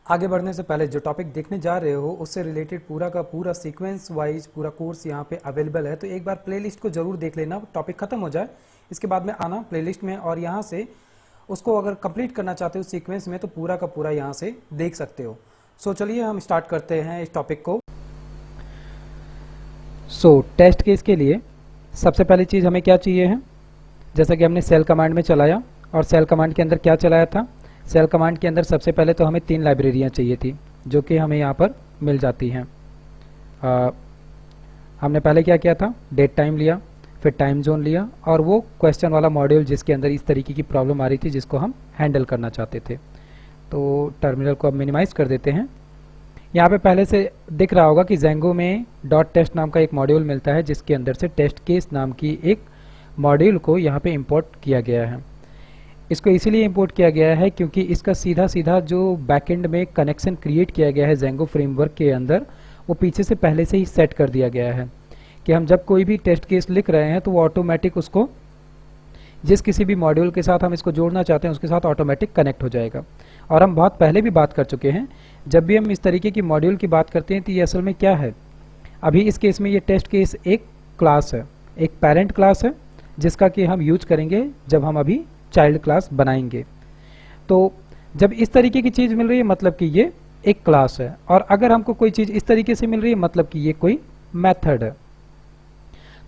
आगे बढ़ने से पहले जो टॉपिक देखने जा रहे हो उससे रिलेटेड पूरा का पूरा सीक्वेंस वाइज पूरा कोर्स यहाँ पे अवेलेबल है, तो एक बार प्लेलिस्ट को जरूर देख लेना। टॉपिक खत्म हो जाए इसके बाद में आना प्लेलिस्ट में और यहाँ से उसको अगर कंप्लीट करना चाहते हो सीक्वेंस में तो पूरा का पूरा यहाँ से देख सकते हो। सो चलिए हम स्टार्ट करते हैं इस टॉपिक को। टेस्ट केस के लिए सबसे पहली चीज़ हमें क्या चाहिए है, जैसा कि हमने सेल कमांड में चलाया और सेल कमांड के अंदर क्या चलाया था, सेल कमांड के अंदर सबसे पहले तो हमें 3 लाइब्रेरियाँ चाहिए थी जो कि हमें यहाँ पर मिल जाती हैं। हमने पहले क्या किया था, डेट टाइम लिया, फिर टाइम जोन लिया और वो क्वेश्चन वाला मॉड्यूल जिसके अंदर इस तरीके की प्रॉब्लम आ रही थी जिसको हम हैंडल करना चाहते थे। तो टर्मिनल को अब मिनिमाइज कर देते हैं। यहाँ पे पहले से दिख रहा होगा कि Django में डॉट टेस्ट नाम का एक मॉड्यूल मिलता है जिसके अंदर से टेस्ट केस नाम की एक मॉड्यूल को यहाँ पे इंपोर्ट किया गया है। इसको इसीलिए इंपोर्ट किया गया है क्योंकि इसका सीधा सीधा जो बैकएंड में कनेक्शन क्रिएट किया गया है Django फ्रेमवर्क के अंदर, वो पीछे से पहले से ही सेट कर दिया गया है कि हम जब कोई भी टेस्ट केस लिख रहे हैं तो वो ऑटोमेटिक उसको जिस किसी भी मॉड्यूल के साथ हम इसको जोड़ना चाहते हैं उसके साथ ऑटोमेटिक कनेक्ट हो जाएगा। और हम बहुत पहले भी बात कर चुके हैं, जब भी हम इस तरीके की मॉड्यूल की बात करते हैं तो ये असल में क्या है, अभी इस केस में ये टेस्ट केस एक क्लास है, एक पेरेंट क्लास है जिसका कि हम यूज करेंगे जब हम अभी चाइल्ड क्लास बनाएंगे। तो जब इस तरीके की चीज़ मिल रही है मतलब कि ये एक क्लास है, और अगर हमको कोई चीज़ इस तरीके से मिल रही है मतलब कि ये कोई मेथड है।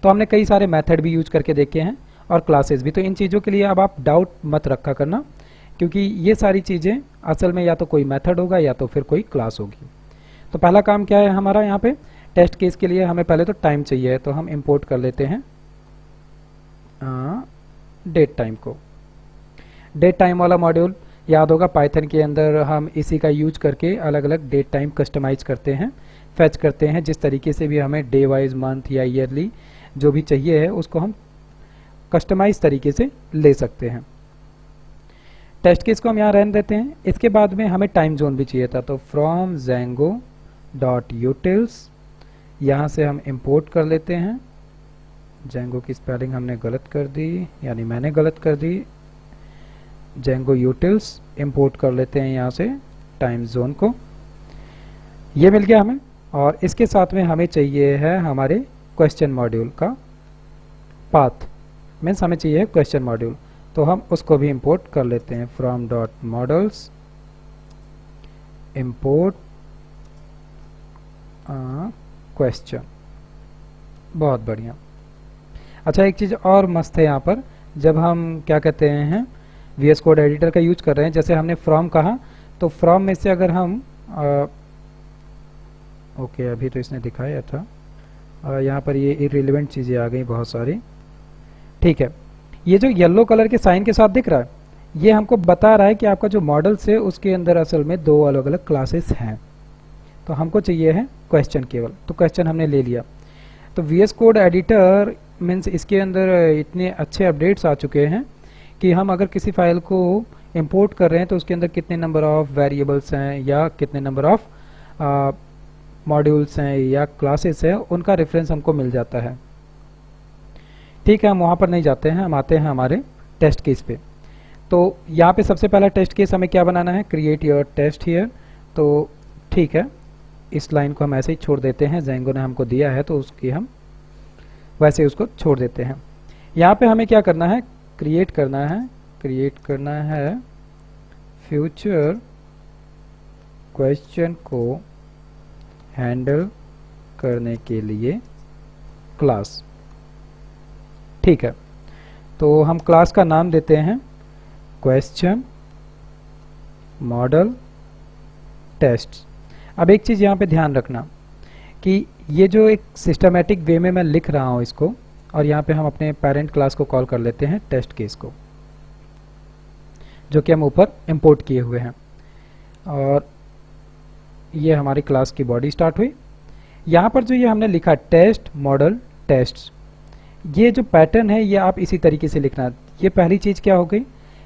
तो हमने कई सारे मेथड भी यूज करके देखे हैं और क्लासेस भी, तो इन चीज़ों के लिए अब आप डाउट मत रखा करना क्योंकि ये सारी चीज़ें असल में या तो कोई मेथड होगा या तो फिर कोई क्लास होगी। तो पहला काम क्या है हमारा, यहाँ पे टेस्ट केस के लिए हमें पहले तो टाइम चाहिए है, तो हम इंपोर्ट कर लेते हैं डेट टाइम को। डेट टाइम वाला मॉड्यूल याद होगा, पाइथन के अंदर हम इसी का यूज करके अलग अलग डेट टाइम कस्टमाइज करते हैं, फैच करते हैं। जिस तरीके से भी हमें डे वाइज, मंथ या ईयरली जो भी चाहिए है उसको हम कस्टमाइज तरीके से ले सकते हैं। टेस्ट केस को हम यहाँ रहने देते हैं। इसके बाद में हमें टाइम जोन भी चाहिए था, तो फ्रॉम Django डॉट यूटिल्स यहाँ से हम इंपोर्ट कर लेते हैं। Django की स्पेलिंग हमने गलत कर दी, यानी मैंने गलत कर दी। Django यूटिल्स इंपोर्ट कर लेते हैं यहाँ से टाइम जोन को, ये मिल गया हमें। और इसके साथ में हमें चाहिए है हमारे क्वेश्चन मॉड्यूल का पाथ, मीन्स हमें चाहिए क्वेश्चन मॉड्यूल, तो हम उसको भी इंपोर्ट कर लेते हैं। From dot models import question, बहुत बढ़िया। अच्छा, एक चीज़ और मस्त है यहाँ पर, जब हम क्या कहते हैं VS कोड एडिटर का यूज कर रहे हैं, जैसे हमने फ्रॉम कहा तो फ्रॉम में से अगर हम ओके अभी तो इसने दिखाया था, यहाँ पर ये इररिलेवेंट चीज़ें आ गई बहुत सारी, ठीक है। ये जो येलो कलर के साइन के साथ दिख रहा है ये हमको बता रहा है कि आपका जो मॉडल्स है उसके अंदर असल में 2 अलग अलग क्लासेस हैं, तो हमको चाहिए है क्वेश्चन केवल, तो क्वेश्चन हमने ले लिया। तो VS कोड एडिटर मीन्स इसके अंदर इतने अच्छे अपडेट्स आ चुके हैं कि हम अगर किसी फाइल को इंपोर्ट कर रहे हैं तो उसके अंदर कितने नंबर ऑफ वेरिएबल्स हैं या कितने नंबर ऑफ मॉड्यूल्स हैं या क्लासेस हैं, उनका रेफरेंस हमको मिल जाता है। ठीक है, हम वहाँ पर नहीं जाते हैं, हम आते हैं हमारे टेस्ट केस पे। तो यहाँ पे सबसे पहला टेस्ट केस हमें क्या बनाना है, क्रिएट योर टेस्ट हियर। तो ठीक है, इस लाइन को हम ऐसे ही छोड़ देते हैं, Django ने हमको दिया है तो उसकी हम वैसे ही उसको छोड़ देते हैं। यहाँ पे हमें क्या करना है, क्रिएट करना है फ्यूचर क्वेश्चन को हैंडल करने के लिए क्लास। ठीक है, तो हम क्लास का नाम देते हैं क्वेश्चन मॉडल टेस्ट। अब एक चीज़ यहाँ पे ध्यान रखना कि ये जो एक सिस्टमेटिक वे में मैं लिख रहा हूँ इसको, और यहाँ पे हम अपने पेरेंट क्लास को कॉल कर लेते हैं टेस्ट केस को, जो कि हम ऊपर इंपोर्ट किए हुए हैं। और ये हमारी क्लास की बॉडी स्टार्ट हुई। यहाँ पर जो ये हमने लिखा टेस्ट मॉडल टेस्ट, ये जो पैटर्न है ये आप इसी तरीके से लिखना। ये पहली चीज़ क्या हो गई,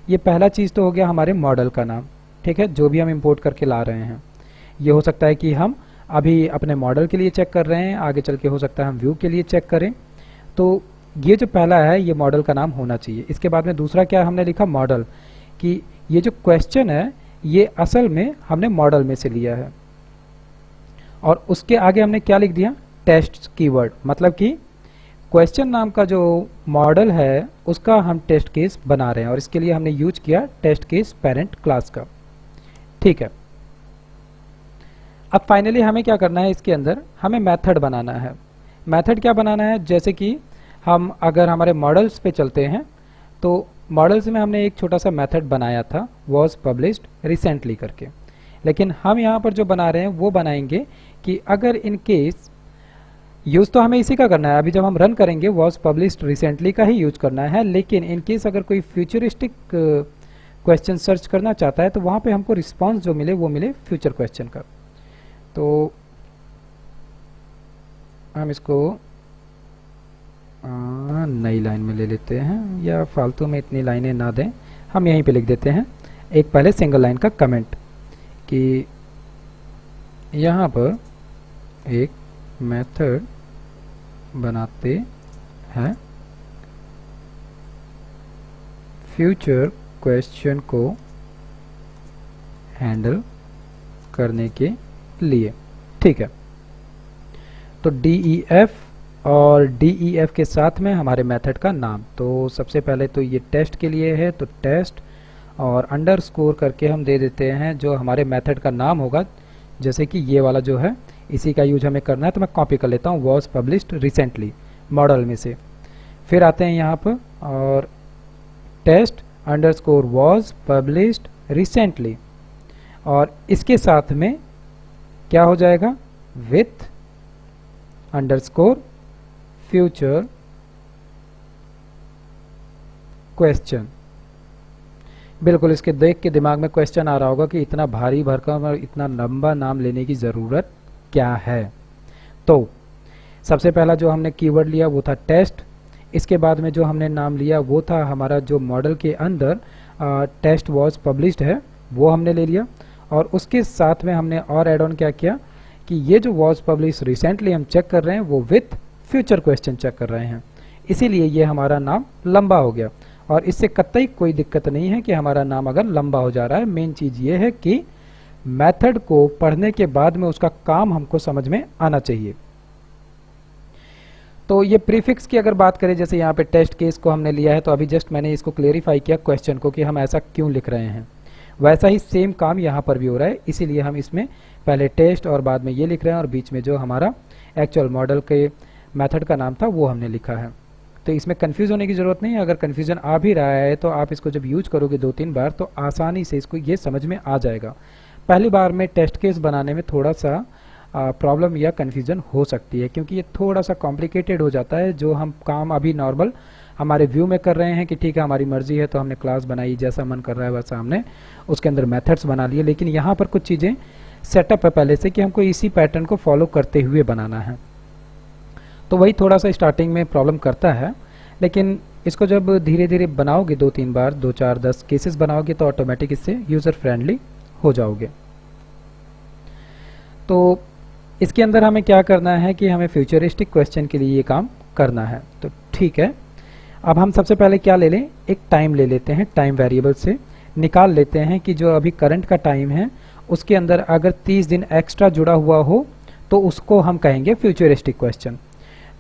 ये पहला चीज़ तो हो गया हमारे मॉडल का नाम, ठीक है, जो भी हम इंपोर्ट करके ला रहे हैं। ये हो सकता है कि हम अभी अपने मॉडल के लिए चेक कर रहे हैं, आगे चल के हो सकता है हम व्यू के लिए चेक करें। तो ये जो पहला है ये मॉडल का नाम होना चाहिए। इसके बाद में दूसरा क्या हमने लिखा, मॉडल, कि ये जो क्वेश्चन है ये असल में हमने मॉडल में से लिया है। और उसके आगे हमने क्या लिख दिया, टेस्ट कीवर्ड, मतलब कि क्वेश्चन नाम का जो मॉडल है उसका हम टेस्ट केस बना रहे हैं और इसके लिए हमने यूज किया टेस्ट केस पेरेंट क्लास का। ठीक है, अब फाइनली हमें क्या करना है, इसके अंदर हमें मेथड बनाना है। मेथड क्या बनाना है, जैसे कि हम अगर हमारे मॉडल्स पे चलते हैं तो मॉडल्स में हमने एक छोटा सा मेथड बनाया था वॉज पब्लिश्ड रिसेंटली करके, लेकिन हम यहाँ पर जो बना रहे हैं वो बनाएंगे कि अगर इन केस यूज तो हमें इसी का करना है, अभी जब हम रन करेंगे वॉज पब्लिश्ड रिसेंटली का ही यूज करना है, लेकिन इन केस अगर कोई फ्यूचरिस्टिक क्वेश्चन सर्च करना चाहता है तो वहाँ पे हमको रिस्पॉन्स जो मिले वो मिले फ्यूचर क्वेश्चन का। तो हम इसको नई लाइन में ले लेते हैं, या फालतू में इतनी लाइनें ना दें, हम यहीं पे लिख देते हैं एक पहले सिंगल लाइन का कमेंट कि यहाँ पर एक मेथड बनाते हैं फ्यूचर क्वेश्चन को हैंडल करने के लिए। ठीक है, तो DEF और DEF के साथ में हमारे मेथड का नाम, तो सबसे पहले तो ये टेस्ट के लिए है तो टेस्ट, और अंडरस्कोर करके हम दे देते हैं जो हमारे मेथड का नाम होगा, जैसे कि ये वाला जो है इसी का यूज हमें करना है, तो मैं कॉपी कर लेता हूँ वॉज पब्लिश्ड रिसेंटली मॉडल में से। फिर आते हैं यहाँ पर और test underscore was published recently, और इसके साथ में क्या हो जाएगा, विथ अंडरस्कोर फ्यूचर क्वेश्चन। बिल्कुल इसके देख के दिमाग में क्वेश्चन आ रहा होगा कि इतना भारी भरकम और इतना लंबा नाम लेने की ज़रूरत क्या है। तो सबसे पहला जो हमने कीवर्ड लिया वो था टेस्ट, इसके बाद में जो हमने नाम लिया वो था हमारा जो मॉडल के अंदर टेस्ट वॉज पब्लिश्ड है वो हमने ले लिया, और उसके साथ में हमने और एड ऑन क्या किया कि ये जो वॉज पब्लिश रिसेंटली हम चेक कर रहे हैं वो विथ फ्यूचर क्वेश्चन चेक कर रहे हैं, इसीलिए ये हमारा नाम लंबा हो गया। और इससे कतई कोई दिक्कत नहीं है कि हमारा नाम अगर लंबा हो जा रहा है, मेन चीज ये है कि मेथड को पढ़ने के बाद में उसका काम हमको समझ में आना चाहिए। तो ये प्रीफिक्स की अगर बात करें, जैसे यहाँ पे टेस्ट केस को हमने लिया है, तो अभी जस्ट मैंने इसको क्लेरिफाई किया क्वेश्चन को कि हम ऐसा क्यों लिख रहे हैं, वैसा ही सेम काम यहाँ पर भी हो रहा है, इसीलिए हम इसमें पहले टेस्ट और बाद में ये लिख रहे हैं और बीच में जो हमारा एक्चुअल मॉडल के मेथड का नाम था वो हमने लिखा है। तो इसमें कंफ्यूज होने की ज़रूरत नहीं है, अगर कंफ्यूजन आ भी रहा है तो आप इसको जब यूज करोगे 2-3 बार तो आसानी से इसको ये समझ में आ जाएगा। पहली बार में टेस्ट केस बनाने में थोड़ा सा प्रॉब्लम या कंफ्यूजन हो सकती है, क्योंकि ये थोड़ा सा कॉम्प्लिकेटेड हो जाता है। जो हम काम अभी नॉर्मल हमारे व्यू में कर रहे हैं कि ठीक है हमारी मर्जी है तो हमने क्लास बनाई, जैसा मन कर रहा है वैसा हमने उसके अंदर मेथड्स बना लिए, लेकिन यहाँ पर कुछ चीज़ें सेटअप है पहले से कि हमको इसी पैटर्न को फॉलो करते हुए बनाना है, तो वही थोड़ा सा स्टार्टिंग में प्रॉब्लम करता है। लेकिन इसको जब धीरे धीरे बनाओगे 2-3 बार, 2-4-10 केसेस बनाओगे तो ऑटोमेटिक इससे यूज़र फ्रेंडली हो जाओगे। तो इसके अंदर हमें क्या करना है कि हमें फ्यूचरिस्टिक क्वेश्चन के लिए ये काम करना है। तो ठीक है, अब हम सबसे पहले क्या ले लें, एक टाइम ले लेते हैं, टाइम वेरिएबल से निकाल लेते हैं कि जो अभी करंट का टाइम है उसके अंदर अगर 30 दिन एक्स्ट्रा जुड़ा हुआ हो तो उसको हम कहेंगे फ्यूचरिस्टिक क्वेश्चन।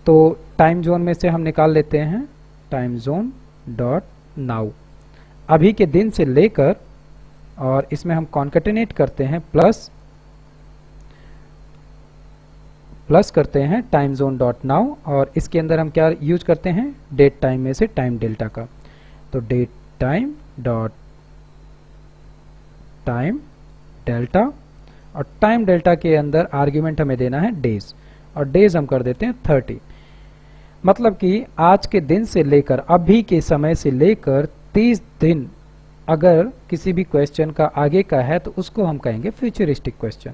तो टाइम जोन में से हम निकाल लेते हैं टाइम जोन डॉट नाउ, अभी के दिन से लेकर, और इसमें हम कॉन्केटेनेट करते हैं प्लस करते हैं टाइम जोन डॉट नाउ, और इसके अंदर हम क्या यूज करते हैं, डेट टाइम में से टाइम डेल्टा का। तो date time dot time delta, और टाइम डेल्टा के अंदर आर्ग्यूमेंट हमें देना है डेज, और डेज हम कर देते हैं 30। मतलब कि आज के दिन से लेकर, अभी के समय से लेकर 30 दिन अगर किसी भी क्वेश्चन का आगे का है तो उसको हम कहेंगे फ्यूचरिस्टिक क्वेश्चन।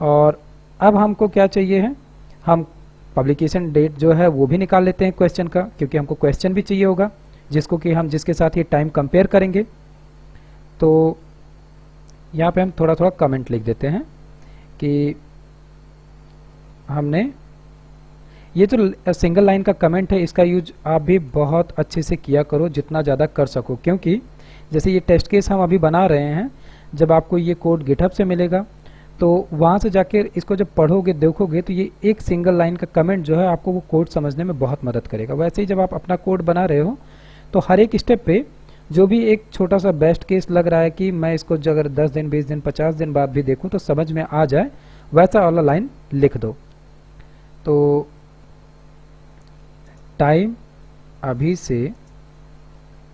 और अब हमको क्या चाहिए है, हम पब्लिकेशन डेट जो है वो भी निकाल लेते हैं क्वेश्चन का, क्योंकि हमको क्वेश्चन भी चाहिए होगा जिसको कि हम जिसके साथ ये टाइम कंपेयर करेंगे। तो यहाँ पे हम थोड़ा थोड़ा कमेंट लिख देते हैं कि हमने ये जो सिंगल लाइन का कमेंट है इसका यूज आप भी बहुत अच्छे से किया करो, जितना ज़्यादा कर सको, क्योंकि जैसे ये टेस्ट केस हम अभी बना रहे हैं जब आपको ये कोड गिटहब से मिलेगा तो वहाँ से जाकर इसको जब पढ़ोगे देखोगे तो ये एक सिंगल लाइन का कमेंट जो है आपको वो कोड समझने में बहुत मदद करेगा। वैसे ही जब आप अपना कोड बना रहे हो तो हर एक स्टेप पे जो भी एक छोटा सा बेस्ट केस लग रहा है कि मैं इसको अगर 10 दिन 20 दिन 50 दिन बाद भी देखूं तो समझ में आ जाए, वैसा वाला लाइन लिख दो। तो टाइम अभी से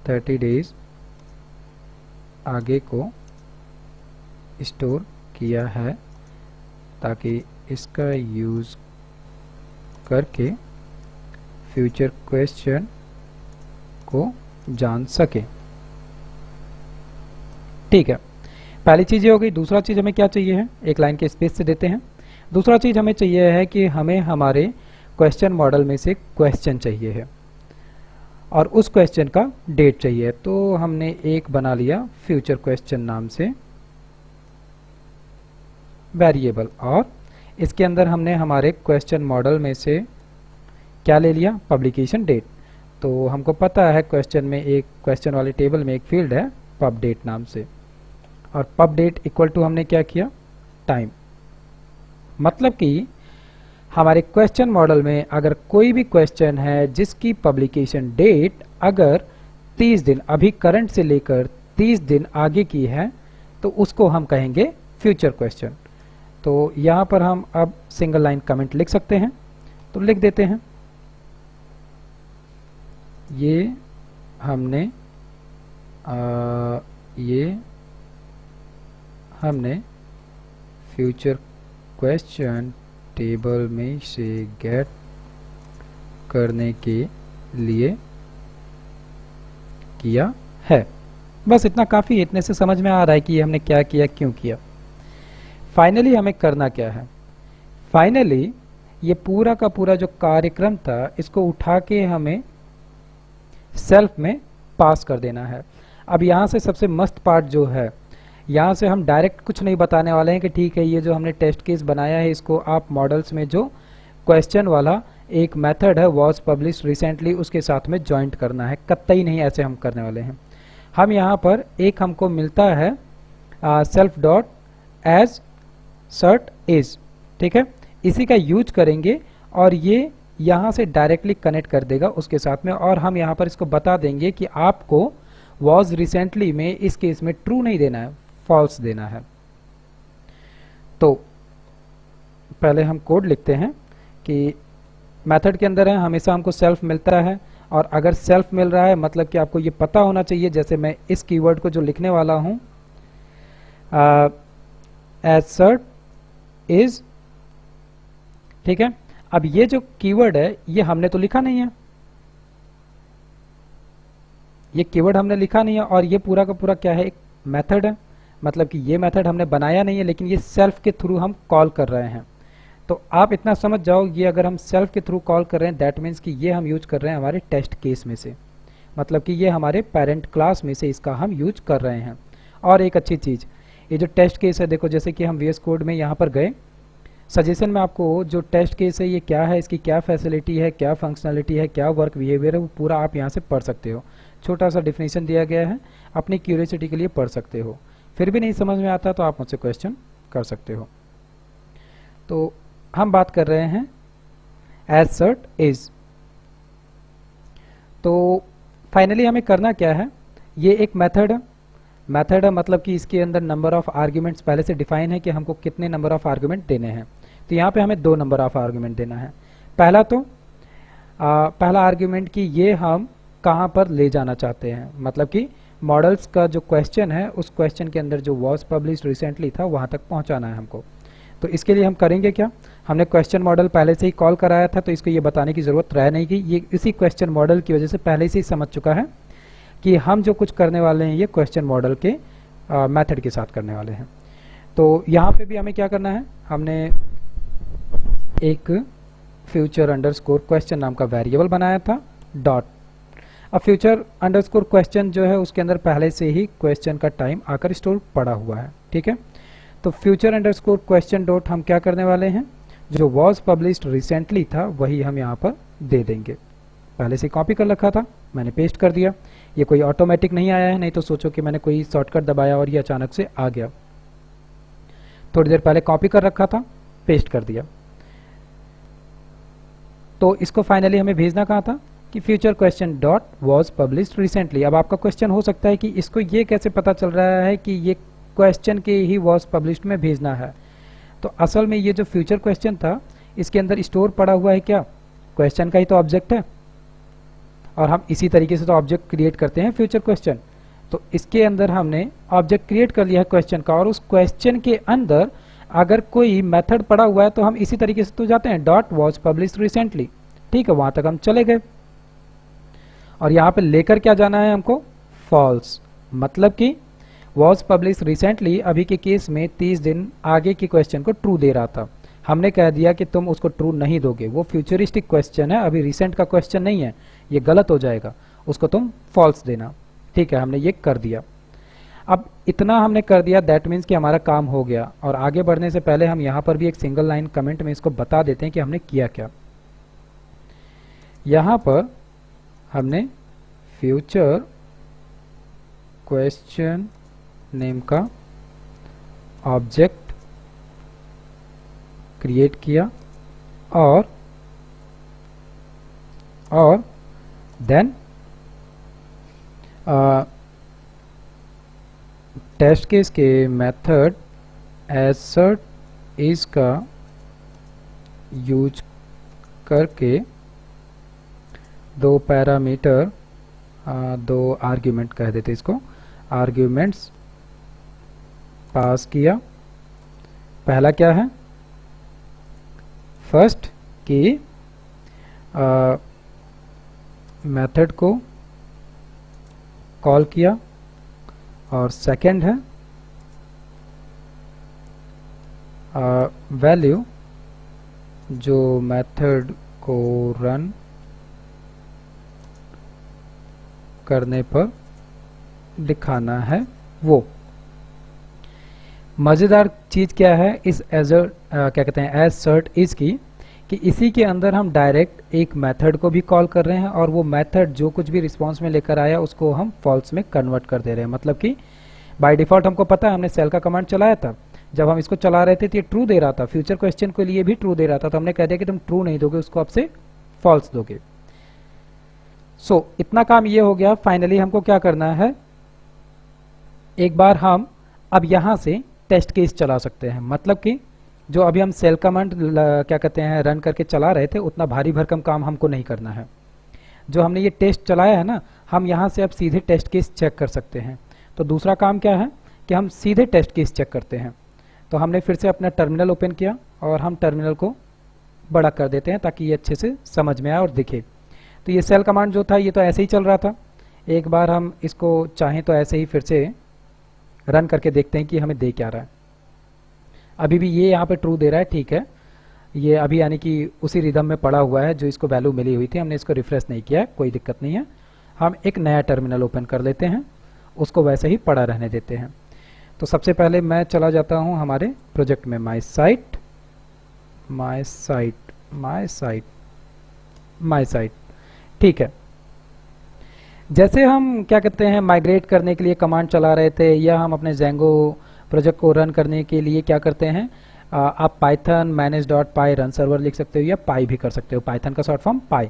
30 डेज आगे को स्टोर किया है ताकि इसका यूज़ करके फ्यूचर क्वेश्चन को जान सके। ठीक है, पहली चीज़ ये हो गई। दूसरा चीज़ हमें क्या चाहिए है, एक लाइन के स्पेस से देते हैं। दूसरा चीज़ हमें चाहिए है कि हमें हमारे क्वेश्चन मॉडल में से क्वेश्चन चाहिए है और उस क्वेश्चन का डेट चाहिए। तो हमने एक बना लिया फ्यूचर क्वेश्चन नाम से वेरिएबल, और इसके अंदर हमने हमारे क्वेश्चन मॉडल में से क्या ले लिया, पब्लिकेशन डेट। तो हमको पता है क्वेश्चन में एक क्वेश्चन वाले टेबल में एक फील्ड है पब डेट नाम से, और पब डेट इक्वल टू हमने क्या किया, टाइम। मतलब कि हमारे क्वेश्चन मॉडल में अगर कोई भी क्वेश्चन है जिसकी पब्लिकेशन डेट अगर 30 दिन अभी करंट से लेकर 30 दिन आगे की है तो उसको हम कहेंगे फ्यूचर क्वेश्चन। तो यहाँ पर हम अब सिंगल लाइन कमेंट लिख सकते हैं, तो लिख देते हैं ये हमने फ्यूचर क्वेश्चन टेबल में से गेट करने के लिए किया है। बस इतना काफ़ी, इतने से समझ में आ रहा है कि ये हमने क्या किया, क्यों किया। फाइनली हमें करना क्या है, फाइनली ये पूरा का पूरा जो कार्यक्रम था इसको उठा के हमें सेल्फ में पास कर देना है। अब यहाँ से सबसे मस्त पार्ट जो है, यहाँ से हम डायरेक्ट कुछ नहीं बताने वाले हैं कि ठीक है ये जो हमने टेस्ट केस बनाया है इसको आप मॉडल्स में जो क्वेश्चन वाला एक मेथड है वॉज पब्लिश रिसेंटली उसके साथ में ज्वाइंट करना है, कतई नहीं ऐसे हम करने वाले हैं। हम यहाँ पर एक हमको मिलता है self dot assert is, ठीक है, इसी का यूज करेंगे और ये यहाँ से डायरेक्टली कनेक्ट कर देगा उसके साथ में। और हम यहाँ पर इसको बता देंगे कि आपको वॉज रिसेंटली में इस केस में ट्रू नहीं देना है, फॉल्स देना है। तो पहले हम कोड लिखते हैं कि मेथड के अंदर है हमेशा हमको सेल्फ मिलता है, और अगर सेल्फ मिल रहा है मतलब कि आपको ये पता होना चाहिए, जैसे मैं इस कीवर्ड को जो लिखने वाला हूं एसर्ट इज, ठीक है। अब ये जो कीवर्ड है ये हमने तो लिखा नहीं है, ये कीवर्ड हमने लिखा नहीं है, और ये पूरा का पूरा क्या है, एक मेथड है। मतलब कि ये मेथड हमने बनाया नहीं है लेकिन ये सेल्फ के थ्रू हम कॉल कर रहे हैं। तो आप इतना समझ जाओ, ये अगर हम सेल्फ के थ्रू कॉल कर रहे हैं दैट मीन्स कि ये हम यूज कर रहे हैं हमारे टेस्ट केस में से, मतलब कि ये हमारे पेरेंट क्लास में से इसका हम यूज कर रहे हैं। और एक अच्छी चीज़, ये जो टेस्ट केस है देखो, जैसे कि हम VS कोड में यहाँ पर गए, सजेशन में आपको जो टेस्ट केस है ये क्या है, इसकी क्या फैसिलिटी है, क्या फंक्शनलिटी है, क्या वर्क बिहेवियर है, वो पूरा आप यहाँ से पढ़ सकते हो। छोटा सा डिफिनेशन दिया गया है, अपनी क्यूरियोसिटी के लिए पढ़ सकते हो। फिर भी नहीं समझ में आता तो आप मुझसे क्वेश्चन कर सकते हो। तो हम बात कर रहे हैं एसर्ट इज। तो फाइनली हमें करना क्या है, ये एक मेथड है, मेथड है मतलब कि इसके अंदर नंबर ऑफ आर्ग्यूमेंट्स पहले से डिफाइन है कि हमको कितने नंबर ऑफ आर्ग्यूमेंट देने हैं। तो यहाँ पे हमें 2 नंबर ऑफ आर्ग्यूमेंट देना है। पहला तो पहला आर्ग्यूमेंट कि ये हम कहाँ पर ले जाना चाहते हैं, मतलब कि मॉडल्स का जो क्वेश्चन है उस क्वेश्चन के अंदर जो वॉज पब्लिश रिसेंटली था वहाँ तक पहुँचाना है हमको। तो इसके लिए हम करेंगे क्या, हमने क्वेश्चन मॉडल पहले से ही कॉल कराया था तो इसको ये बताने की ज़रूरत रह नहीं कि ये इसी क्वेश्चन मॉडल की वजह से पहले से ही समझ चुका है कि हम जो कुछ करने वाले हैं ये क्वेश्चन मॉडल के मेथड के साथ करने वाले हैं। तो यहाँ पे भी हमें क्या करना है, हमने एक फ्यूचर अंडरस्कोर क्वेश्चन नाम का वेरिएबल बनाया था डॉट। अब फ्यूचर अंडरस्कोर क्वेश्चन जो है उसके अंदर पहले से ही क्वेश्चन का टाइम आकर स्टोर पड़ा हुआ है, ठीक है। तो फ्यूचर अंडरस्कोर क्वेश्चन डॉट हम क्या करने वाले हैं, जो वॉज पब्लिश्ड रिसेंटली था वही हम यहाँ पर दे देंगे। पहले से कॉपी कर रखा था, मैंने पेस्ट कर दिया। ये कोई ऑटोमेटिक नहीं आया है, नहीं तो सोचो कि मैंने कोई शॉर्टकट दबाया और ये अचानक से आ गया। थोड़ी देर पहले कॉपी कर रखा था, पेस्ट कर दिया। तो इसको फाइनली हमें भेजना कहाँ था कि future question dot was published recently. अब आपका क्वेश्चन हो सकता है कि इसको ये कैसे पता चल रहा है कि ये क्वेश्चन के ही वॉज पब्लिश्ड में भेजना है। तो असल में ये जो फ्यूचर क्वेश्चन था इसके अंदर स्टोर पड़ा हुआ है क्या, क्वेश्चन का ही तो ऑब्जेक्ट है, और हम इसी तरीके से तो ऑब्जेक्ट क्रिएट करते हैं फ्यूचर क्वेश्चन। तो इसके अंदर हमने ऑब्जेक्ट क्रिएट कर लिया है क्वेश्चन का, और उस क्वेश्चन के अंदर अगर कोई मेथड पड़ा हुआ है तो हम इसी तरीके से तो जाते हैं डॉट वॉज पब्लिश्ड रिसेंटली। ठीक है, वहां तक हम चले गए और यहाँ पे लेकर क्या जाना है हमको, फॉल्स। मतलब कि वॉज पब्लिश्ड रिसेंटली अभी के केस में 30 दिन आगे के क्वेश्चन को ट्रू दे रहा था। हमने कह दिया कि तुम उसको ट्रू नहीं दोगे, वो फ्यूचरिस्टिक क्वेश्चन है, अभी रिसेंट का क्वेश्चन नहीं है, ये गलत हो जाएगा, उसको तुम फॉल्स देना। ठीक है, हमने ये कर दिया। अब इतना हमने कर दिया, दैट मीन्स कि हमारा काम हो गया। और आगे बढ़ने से पहले हम यहाँ पर भी एक सिंगल लाइन कमेंट में इसको बता देते हैं कि हमने किया क्या। यहाँ पर हमने फ्यूचर क्वेश्चन नेम का ऑब्जेक्ट क्रिएट किया और देन टेस्ट केस के मेथड assert is का यूज करके दो पैरामीटर, दो आर्ग्यूमेंट कह देते इसको, आर्ग्यूमेंट्स पास किया। पहला क्या है, फर्स्ट कि मेथड को कॉल किया, और सेकंड है वैल्यू जो मेथड को रन करने पर दिखाना है वो। मज़ेदार चीज़ क्या है इस क्या कहते हैं assert is की, कि इसी के अंदर हम डायरेक्ट एक मेथड को भी कॉल कर रहे हैं और वो मेथड जो कुछ भी रिस्पांस में लेकर आया उसको हम फॉल्स में कन्वर्ट कर दे रहे हैं। मतलब कि बाय डिफ़ॉल्ट हमको पता है, हमने सेल का कमांड चलाया था, जब हम इसको चला रहे थे तो ये ट्रू दे रहा था, फ्यूचर क्वेश्चन के लिए भी ट्रू दे रहा था, तो हमने कह दिया कि तुम ट्रू नहीं दोगे, उसको आपसे फॉल्स दोगे। सो इतना काम ये हो गया। फाइनली हमको क्या करना है, एक बार हम अब यहाँ से टेस्ट केस चला सकते हैं। मतलब कि जो अभी हम सेल कमांड क्या कहते हैं रन करके चला रहे थे, उतना भारी भरकम काम हमको नहीं करना है। जो हमने ये टेस्ट चलाया है ना, हम यहाँ से अब सीधे टेस्ट केस चेक कर सकते हैं। तो दूसरा काम क्या है कि हम सीधे टेस्ट केस चेक करते हैं। तो हमने फिर से अपना टर्मिनल ओपन किया और हम टर्मिनल को बड़ा कर देते हैं ताकि ये अच्छे से समझ में आए और दिखे। तो ये सेल कमांड जो था ये तो ऐसे ही चल रहा था। एक बार हम इसको चाहें तो ऐसे ही फिर से रन करके देखते हैं कि हमें दे क्या रहा है। अभी भी ये यहाँ पे ट्रू दे रहा है, ठीक है, ये अभी यानी कि उसी रिदम में पड़ा हुआ है जो इसको वैल्यू मिली हुई थी, हमने इसको रिफ्रेश नहीं किया, कोई दिक्कत नहीं है। हम एक नया टर्मिनल ओपन कर लेते हैं, उसको वैसे ही पड़ा रहने देते हैं। तो सबसे पहले मैं चला जाता हूँ हमारे प्रोजेक्ट में, माई साइट, ठीक है। जैसे हम क्या कहते हैं माइग्रेट करने के लिए कमांड चला रहे थे, या हम अपने जेंगो प्रोजेक्ट को रन करने के लिए क्या करते हैं, आप पाइथन manage.py रन सर्वर लिख सकते हो या पाई भी कर सकते हो, पाइथन का शॉर्ट फॉर्म पाई।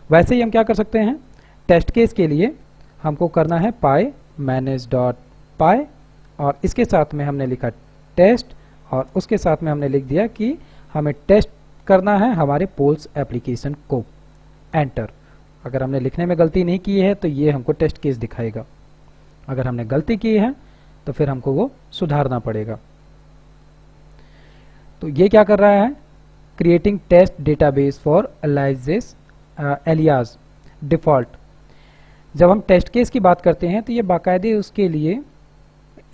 वैसे ही हम क्या कर सकते हैं, टेस्ट केस के लिए हमको करना है पाई manage.py, और इसके साथ में हमने लिखा टेस्ट, और उसके साथ में हमने लिख दिया कि हमें टेस्ट करना है हमारे पोल्स एप्लीकेशन को, एंटर। अगर हमने लिखने में गलती नहीं की है तो ये हमको टेस्ट केस दिखाएगा, अगर हमने गलती की है तो फिर हमको वो सुधारना पड़ेगा। तो ये क्या कर रहा है, creating test database for alias default. जब हम टेस्ट केस की बात करते हैं तो ये बाकायदे उसके लिए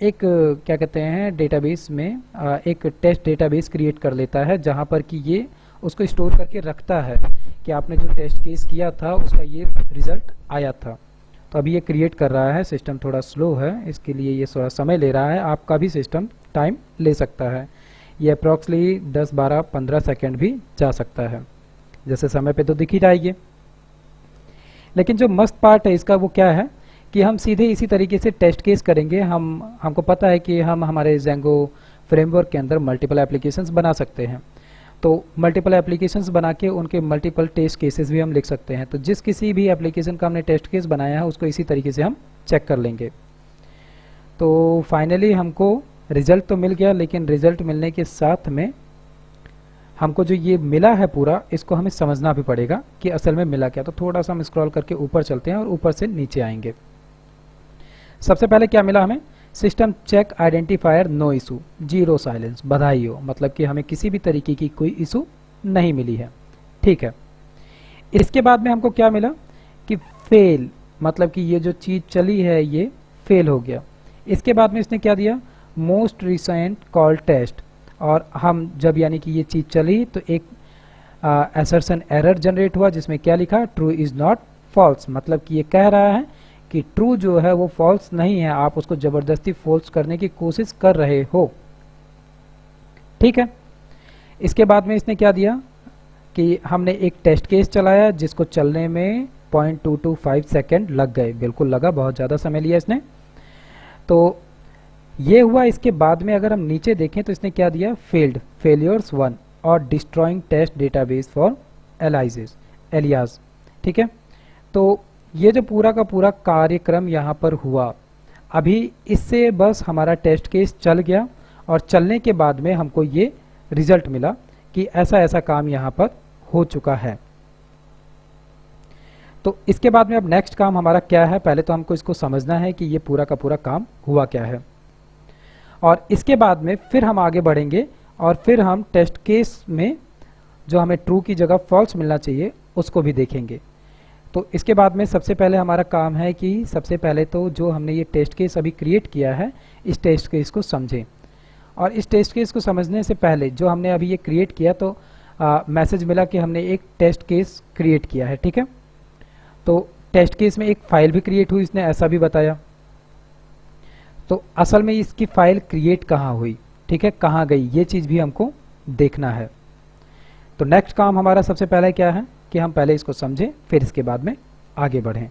एक क्या कहते हैं डेटाबेस में एक टेस्ट डेटाबेस क्रिएट कर लेता है, जहां पर कि ये उसको स्टोर करके रखता है कि आपने जो टेस्ट केस किया था उसका ये रिजल्ट आया था। तो अभी ये क्रिएट कर रहा है, सिस्टम थोड़ा स्लो है, इसके लिए ये थोड़ा समय ले रहा है, आपका भी सिस्टम टाइम ले सकता है। ये अप्रॉक्सली 10-12-15 सेकेंड भी जा सकता है, जैसे समय पे तो दिख ही जाएगी। लेकिन जो मस्त पार्ट है इसका वो क्या है कि हम सीधे इसी तरीके से टेस्ट केस करेंगे। हमको पता है कि हम हमारे जेंगो फ्रेमवर्क के अंदर मल्टीपल एप्लीकेशंस बना सकते हैं। तो मल्टीपल एप्लीकेशंस बना के उनके मल्टीपल टेस्ट केसेस भी हम लिख सकते हैं। तो जिस किसी भी एप्लीकेशन का हमने टेस्ट केस बनाया है उसको इसी तरीके से हम चेक कर लेंगे। तो फाइनली हमको रिजल्ट तो मिल गया, लेकिन रिजल्ट मिलने के साथ में हमको जो ये मिला है पूरा, इसको हमें समझना भी पड़ेगा कि असल में मिला क्या। तो थोड़ा सा हम स्क्रॉल करके ऊपर चलते हैं और ऊपर से नीचे आएंगे। सबसे पहले क्या मिला हमें, system check identifier no issue, zero silence, बधाई हो, मतलब कि हमें किसी भी तरीके की कोई इशू नहीं मिली है। ठीक है, इसके बाद में हमको क्या मिला कि फेल, मतलब कि ये जो चीज़ चली है ये फेल हो गया। इसके बाद में इसने क्या दिया, मोस्ट रिसेंट कॉल टेस्ट, और हम जब यानी कि ये चीज़ चली तो एक असर्शन एरर जनरेट हुआ जिसमें क्या लिखा, ट्रू इज़ नॉट फॉल्स, मतलब कि ये कह रहा है कि ट्रू जो है वो फॉल्स नहीं है, आप उसको जबरदस्ती फॉल्स करने की कोशिश कर रहे हो। ठीक है, इसके बाद में इसने क्या दिया कि हमने एक टेस्ट केस चलाया जिसको चलने में 0.225 सेकेंड लग गए, बिल्कुल लगा, बहुत ज़्यादा समय लिया इसने। तो ये हुआ। इसके बाद में अगर हम नीचे देखें तो इसने क्या दिया, फेल्ड, फेलियर्स 1 और destroying test database for alias. ठीक है, तो ये जो पूरा का पूरा कार्यक्रम यहाँ पर हुआ, अभी इससे बस हमारा टेस्ट केस चल गया और चलने के बाद में हमको ये रिजल्ट मिला कि ऐसा ऐसा काम यहाँ पर हो चुका है। तो इसके बाद में अब नेक्स्ट काम हमारा क्या है, पहले तो हमको इसको समझना है कि ये पूरा का पूरा काम हुआ क्या है, और इसके बाद में फिर हम आगे बढ़ेंगे और फिर हम टेस्ट केस में जो हमें ट्रू की जगह फॉल्स मिलना चाहिए उसको भी देखेंगे। तो इसके बाद में सबसे पहले हमारा काम है कि सबसे पहले तो जो हमने ये टेस्ट केस अभी क्रिएट किया है इस टेस्ट केस को समझें, और इस टेस्ट केस को समझने से पहले जो हमने अभी ये क्रिएट किया तो मैसेज मिला कि हमने एक टेस्ट केस क्रिएट किया है। ठीक है, तो टेस्ट केस में एक फाइल भी क्रिएट हुई, इसने ऐसा भी बताया। तो असल में इसकी फाइल क्रिएट कहाँ हुई, ठीक है, कहाँ गई, ये चीज़ भी हमको देखना है। तो नेक्स्ट काम हमारा सबसे पहले क्या है कि हम पहले इसको समझें फिर इसके बाद में आगे बढ़ें।